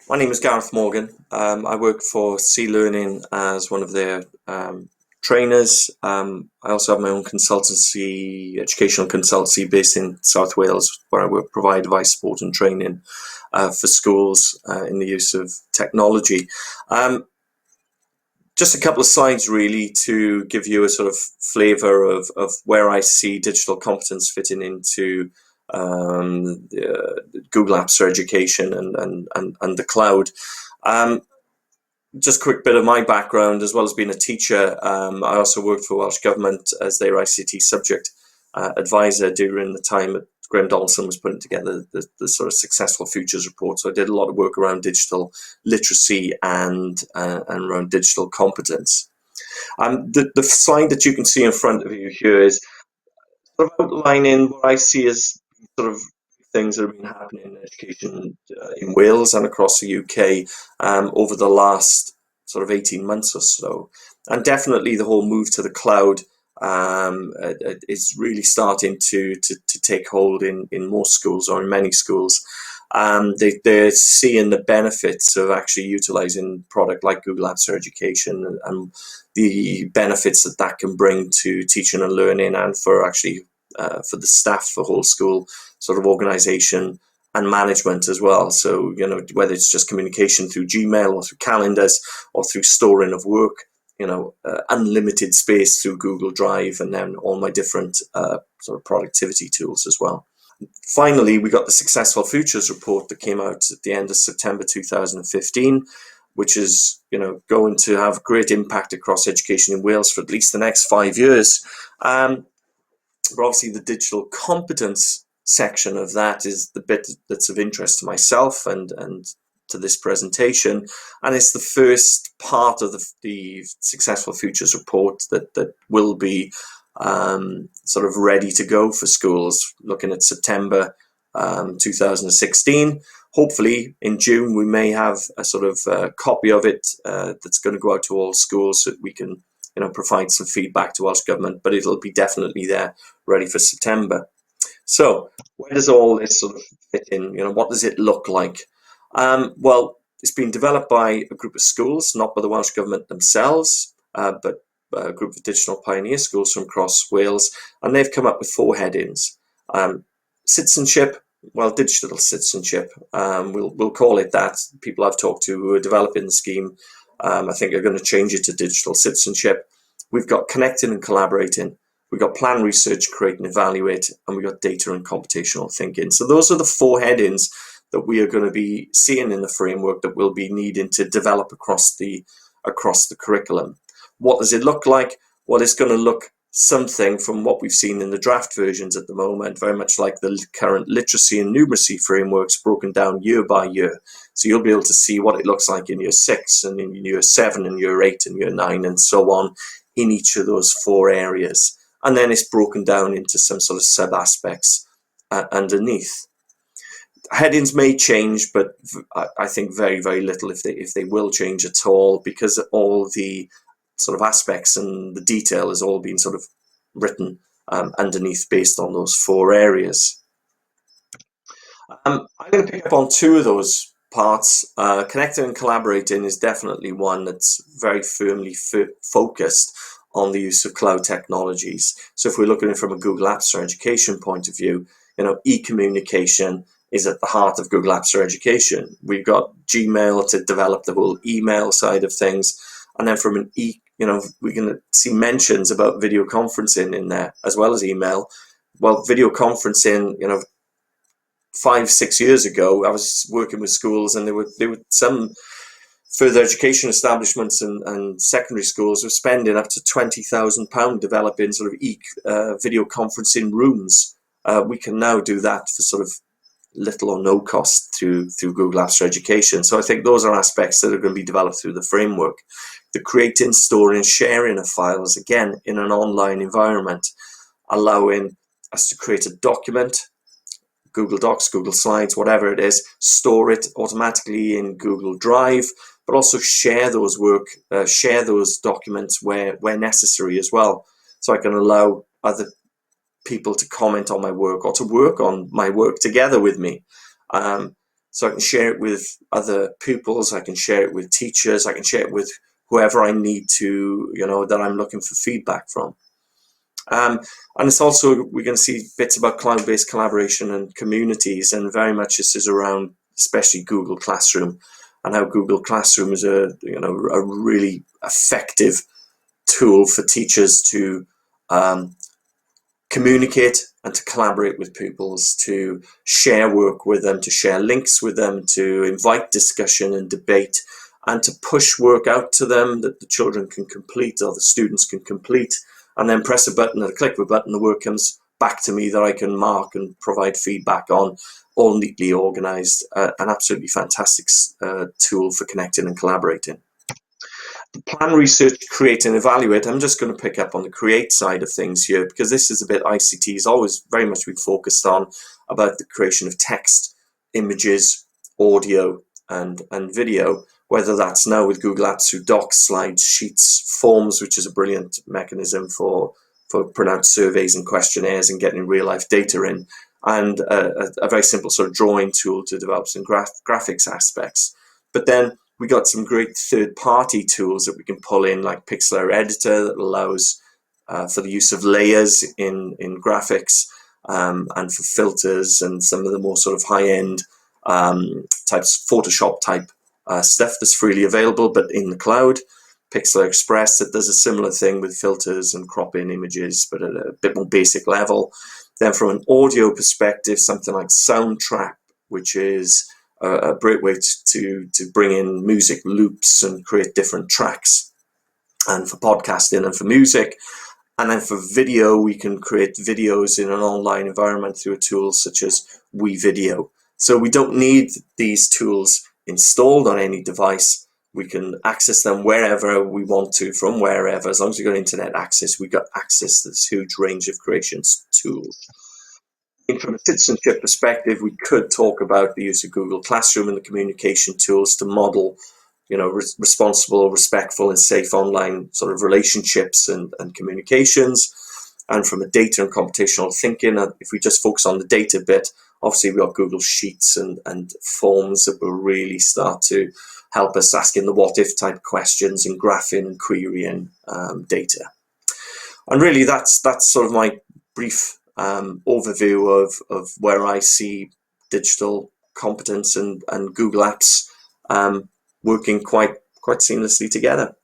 My name is Gareth Morgan. I work for C Learning as one of their trainers. I also have my own consultancy, educational consultancy based in South Wales, where I work, provide advice, support, and training for schools in the use of technology. Um, just a couple of slides really to give you a sort of flavour of where I see digital competence fitting into Google Apps for Education and the cloud. Um, just a quick bit of my background, as well as being a teacher. I also worked for Welsh Government as their ICT subject advisor during the time that Graham Donaldson was putting together the sort of successful futures report. So I did a lot of work around digital literacy and around digital competence. The slide that you can see in front of you here is sort of outlining what I see as sort of things that have been happening in education in Wales and across the UK over the last sort of 18 months or so. And definitely the whole move to the cloud is really starting to take hold in most schools, or in many schools. They're seeing the benefits of actually utilizing product like Google Apps for Education, and the benefits that that can bring to teaching and learning, and for actually for the staff, for whole school sort of organization and management as well. So, whether it's just communication through Gmail or through calendars or through storing of work, unlimited space through Google Drive, and then all my different sort of productivity tools as well. Finally, we got the Successful Futures report that came out at the end of September 2015, which is going to have great impact across education in Wales for at least the next 5 years. But obviously the digital competence section of that is the bit that's of interest to myself and to this presentation, and it's the first part of the Successful Futures report that will be sort of ready to go for schools, looking at September 2016. Hopefully in June we may have a sort of copy of it that's going to go out to all schools, so that we can provide some feedback to Welsh Government, but it'll be definitely there ready for September. So where does all this sort of fit in? What does it look like? Well, it's been developed by a group of schools, not by the Welsh Government themselves, but a group of digital pioneer schools from across Wales, and they've come up with 4 headings. Citizenship, well, digital citizenship, we'll call it that. People I've talked to who are developing the scheme, I think are going to change it to digital citizenship. We've got connecting and collaborating. We've got plan, research, create and evaluate, and we've got data and computational thinking. So those are the 4 headings that we are going to be seeing in the framework that we'll be needing to develop across the curriculum. What does it look like? Well, it's going to look something from what we've seen in the draft versions at the moment, very much like the current literacy and numeracy frameworks, broken down year by year. So you'll be able to see what it looks like in year 6 and in year 7 and year 8 and year 9 and so on in each of those 4 areas. And then it's broken down into some sort of sub-aspects underneath. Headings may change, but I think very, very little, if they will change at all, because all the sort of aspects and the detail has all been sort of written underneath based on those 4 areas. I'm going to pick up on 2 of those parts. Connecting and collaborating is definitely one that's very firmly focused on the use of cloud technologies. So if we're looking at it from a Google Apps for Education point of view, e-communication is at the heart of Google Apps for Education. We've got Gmail to develop the whole email side of things, and then from an we can see mentions about video conferencing in there as well as email. Well, video conferencing, 5-6 years ago, I was working with schools, and there were some further education establishments and secondary schools were spending up to £20,000 developing sort of video conferencing rooms. We can now do that for sort of little or no cost through Google Apps for Education. So I think those are aspects that are going to be developed through the framework. The creating, storing, sharing of files, again, in an online environment, allowing us to create a document, Google Docs, Google Slides, whatever it is, store it automatically in Google Drive, but also share those documents where necessary as well. So I can allow other people to comment on my work or to work on my work together with me. So I can share it with other pupils, I can share it with teachers, I can share it with whoever I need to, that I'm looking for feedback from. And it's also, we're going to see bits about cloud-based collaboration and communities, and very much this is around especially Google Classroom, and how Google Classroom is a really effective tool for teachers to communicate and to collaborate with pupils, to share work with them, to share links with them, to invite discussion and debate, and to push work out to them that the children can complete or the students can complete, and then press a button, at a click of a button, the work comes back to me that I can mark and provide feedback on, all neatly organized. An absolutely fantastic tool for connecting and collaborating. The plan, research, create and evaluate. I'm just going to pick up on the create side of things here, because this is a bit ICT has always very much been focused on, about the creation of text, images, audio and video, whether that's now with Google Apps through docs, slides, sheets, forms, which is a brilliant mechanism for putting out surveys and questionnaires and getting real life data in, and a very simple sort of drawing tool to develop some graphics aspects. But then we got some great third-party tools that we can pull in, like Pixlr Editor, that allows for the use of layers in graphics, and for filters and some of the more sort of high-end types, Photoshop type stuff that's freely available but in the cloud. Pixlr Express that does a similar thing with filters and cropping images, but at a bit more basic level. Then from an audio perspective, something like Soundtrap, which is a great way to bring in music loops and create different tracks, and for podcasting and for music. And then for video, we can create videos in an online environment through a tool such as WeVideo. So we don't need these tools installed on any device. We can access them wherever we want to, from wherever. As long as we've got internet access, we've got access to this huge range of creations tools. And from a citizenship perspective, we could talk about the use of Google Classroom and the communication tools to model, responsible, respectful, and safe online sort of relationships and communications. And from a data and computational thinking, if we just focus on the data bit, obviously we've got Google Sheets and forms that will really start to help us asking the what if type questions and graphing and querying data. And really that's sort of my brief overview of where I see digital competence and Google Apps working quite seamlessly together.